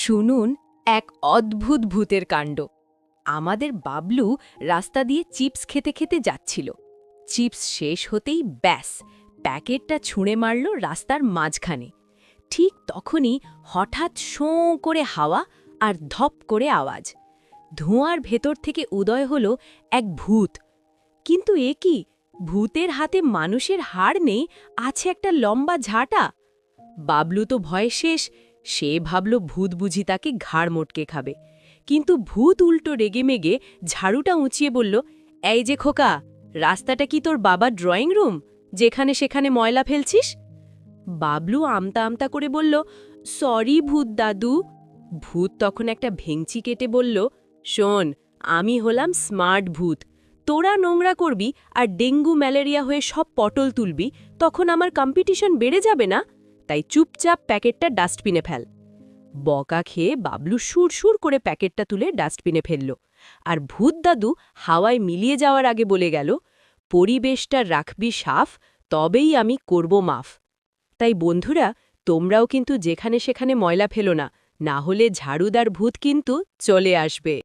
শুনুন এক অদ্ভুত ভূতের কাণ্ড। আমাদের বাবলু রাস্তা দিয়ে চিপস খেতে খেতে যাচ্ছিল। চিপস শেষ হতেই ব্যাস প্যাকেটটা ছুঁড়ে মারল রাস্তার মাঝখানে। ঠিক তখনই হঠাৎ শোঁ করে হাওয়া আর ধপ করে আওয়াজ। ধোঁয়ার ভেতর থেকে উদয় হলো এক ভূত। কিন্তু এ কি, ভূতের হাতে মানুষের হাড় নেই, আছে একটা লম্বা ঝাঁটা। বাবলু তো ভয়ে শেষ। সে ভাবল ভূত বুঝি তাকে ঘাড় মোটকে খাবে। কিন্তু ভূত উল্টো রেগেমেগে ঝাড়ুটা উঁচিয়ে বলল, এই যে খোকা, রাস্তাটা কি তোর বাবার ড্রয়িং রুম, যেখানে সেখানে ময়লা ফেলছিস? বাবলু আমতা আমতা করে বলল, সরি ভূত দাদু। ভূত তখন একটা ভেংচি কেটে বলল, শোন, আমি হলাম স্মার্ট ভূত। তোরা নোংরা করবি আর ডেঙ্গু ম্যালেরিয়া হয়ে সব পটল তুলবি, তখন আমার কম্পিটিশন বেড়ে যাবে না? তাই চুপচাপ প্যাকেটটা ডাস্টবিনে ফেল। বকা খেয়ে বাবলু সুর করে প্যাকেটটা তুলে ডাস্টবিনে ফেলল। আর ভূত দাদু হাওয়ায় মিলিয়ে যাওয়ার আগে বলে গেল, পরিবেশটা রাখবি সাফ, তবেই আমি করব মাফ। তাই বন্ধুরা, তোমরাও কিন্তু যেখানে সেখানে ময়লা ফেলো না, না হলে ঝাড়ুদার ভূত কিন্তু চলে আসবে।